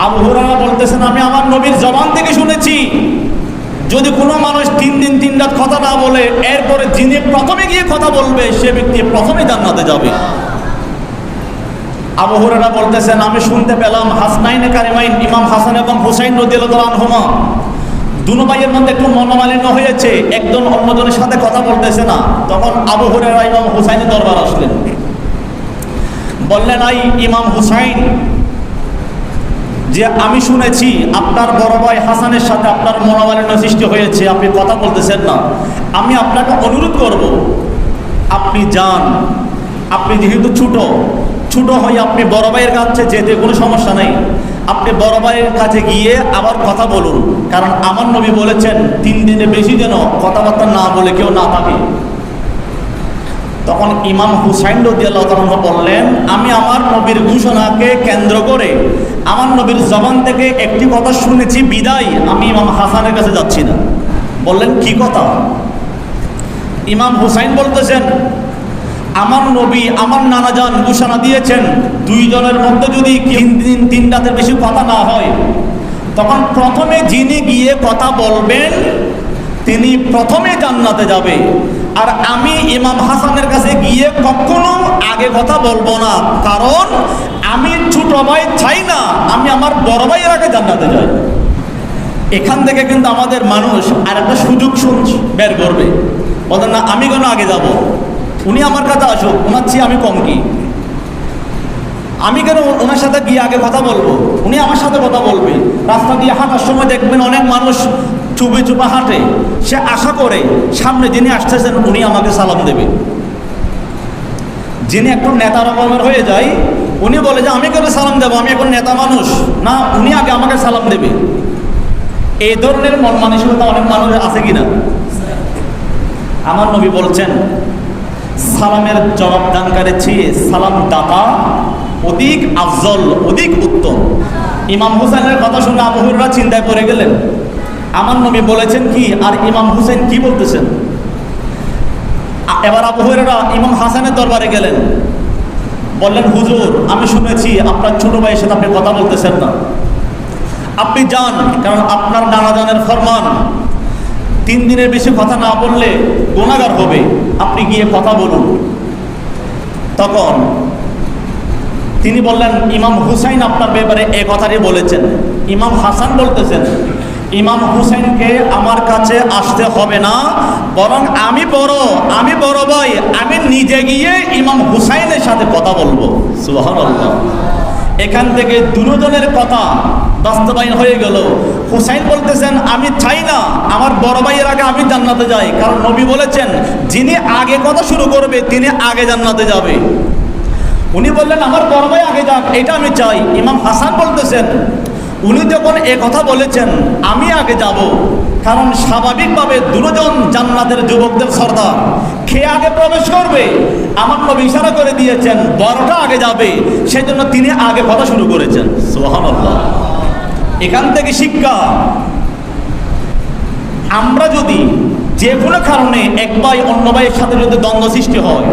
আবু হুরায়রা বলতেছেন, আমি আমার নবীর জবান থেকে শুনেছি, যদি কোনো মানুষ 3 দিন 3 রাত কথা না বলে এরপরে যিনি প্রথমে গিয়ে কথা বলবে সে ব্যক্তি প্রথমে জান্নাতে যাবে। আবু হুরায়রা বলতেছেন, আমি শুনতে পেলাম হাসনাইনে কারিমাইন ইমাম হাসান এবং হুসাইন রাদিয়াল্লাহু আনহুমা দুনো ভাইয়ের মধ্যে একটু মনোমালিন্য হয়েছে, একজন অন্যজনের সাথে কথা বলতেছে না। তখন আবু হুরায়রা ইমাম হুসাইনের দরবার আসলেন, বললেন, আই ইমাম হুসাইন, যে আমি শুনেছি আপনার বড় ভাই হাসানের সাথে আপনার মনোমালিন্য সৃষ্টি হয়েছে, আপনি কথা বলতেছেন না। আমি আপনাকে অনুরোধ করব, আপনি যান, আপনি যেহেতু ছোট হয়ে আপনি বড় ভাইয়ের কাছে যেতে কোনো সমস্যা নেই, আপনি বড় ভাইয়ের কাছে গিয়ে আবার কথা বলুন, কারণ আমার নবী বলেছেন 3 দিনে বেশি যেন কথাবার্তা না বলে কেউ না থাকে। তখন ইমাম হুসাইন রাদিয়াল্লাহু তাআলা বললেন, আমি আমার নবীর ঘোষণাকে কেন্দ্র করে আমার নবীর জবান থেকে একটি কথা শুনেছি বিদায় আমি ইমাম হাসানের কাছে যাচ্ছি না। বললেন, কি কথা? ইমাম হুসাইন বলতেছেন, আমার নবী আমার নানাজান ঘোষণা দিয়েছেন 2 জনের মধ্যে যদি 3 দিন 3 রাতের বেশি কথা না হয়, তখন প্রথমে যিনি গিয়ে কথা বলবেন তিনি প্রথমে জান্নাতে যাবে। আর আমি ইমাম হাসানের কাছে গিয়ে কখনো আগে কথা বলবো না, কারণ আমি ছোট ভাই চাই না আমি আমার বড় ভাইয়ের আগে জান্নাতে যাই। এখান থেকে কিন্তু আমাদের মানুষ আর একটা সুযোগ বের করবে, বলেন না আমি কেন আগে যাব, উনি আমার কাছে আসুক, ওনার চেয়ে আমি কম কি, আমি কেন ওনার সাথে গিয়ে আগে কথা বলবো, উনি আমার সাথে কথা বলবে। রাস্তা দিয়ে হাঁটার সময় দেখবেন অনেক মানুষ চুপে চুপে হাঁটে, সে আশা করে সামনে যিনি আসতেছেন উনি আমাকে সালাম দেবে। যিনি একটু নেতা রকমের হয়ে যায় উনি বলে যে আমি কেন সালাম দেবো, আমি এখন নেতা মানুষ না, উনি আগে আমাকে সালাম দেবে। এই ধরনের মন মানসিকতা অনেক মানুষ আছে কিনা? আমার নবী বলছেন, সালামের জবাবদানকারী চেয়ে সালাম দাতা অধিক আফজল, অধিক উত্তম। ইমাম হুসাইনের কথা শুনে আবু হুরায়রা চিন্তায় পড়ে গেলেন, আমার নবী বলেছেন কি আর ইমাম হুসাইন কি বলতেছেন। এবার আবু হুরায়রা ইমাম হাসানের দরবারে গেলেন, বললেন, হুজুর আমি শুনেছি আপনার ছোট ভাইয়ের সাথে আপনি কথা বলতেছেন না, আপনি যান, কারণ আপনার নানাজানের ফরমান 3 দিনের বেশি কথা না বললে গুনাহগার হবে, আপনি গিয়ে কথা বলুন। তখন তিনি বললেন, ইমাম হুসাইন আপনার ব্যাপারে এই কথাটি বলেছেন। ইমাম হাসান বলতেছেন, ইমাম হুসাইনকে আমার কাছে আসতে হবে না, বরং আমি বড় ভাই, আমি নিজে গিয়ে ইমাম হুসাইনের সাথে কথা বলবো। সুবহানাল্লাহ। এখান থেকে দুজনের কথা বাস্তবায়ন হয়ে গেল। হুসাইন বলতেছেন, আমি চাই না আমার বড় ভাইয়ের আগে আমি জান্নাতে যাই, কারণ নবী বলেছেন যিনি আগে কথা শুরু করবে তিনি আগে জান্নাতে যাবে। উনি বললেন আমার বড় ভাই আগে যাক, এটা আমি চাই। ইমাম হাসান বলতেছেন, উনি যখন এ কথা বলেছেন আমি আগে যাব, কারণ স্বাভাবিকভাবে দুজন জান্নাতের যুবকদের সর্দার খেয়ে আগে প্রবেশ করবে, আমার নবী ইশারা করে দিয়েছেন বড়টা আগে যাবে, সেই জন্য তিনি আগে কথা শুরু করেছেন। সুবহানাল্লাহ। এখান থেকে শিক্ষা, আমরা যদি যে কোনো কারণে এক ভাই অন্য ভাইয়ের সাথে যদি দ্বন্দ্ব সৃষ্টি হয়,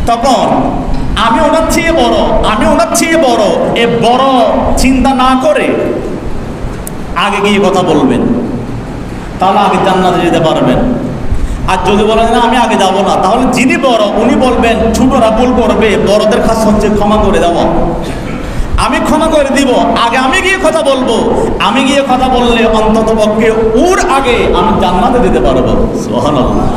তখন আমি ওনার চেয়ে বড় এ বড় চিন্তা না করে আগে গিয়ে কথা বলবেন, তাহলে আগে জান্নাতে যেতে পারবেন। আর যদি বলেন না আমি আগে যাব না, তাহলে যিনি বড় উনি বলবেন ছোটরা ভুল করবে, বড়দের কাজ হচ্ছে ক্ষমা করে দেওয়া, আমি ক্ষমা করে দিব, আগে আমি গিয়ে কথা বলবো। আমি গিয়ে কথা বললে অন্তত পক্ষে ওর আগে আমি জান্নাতে যেতে পারবো। সুবহানাল্লাহ।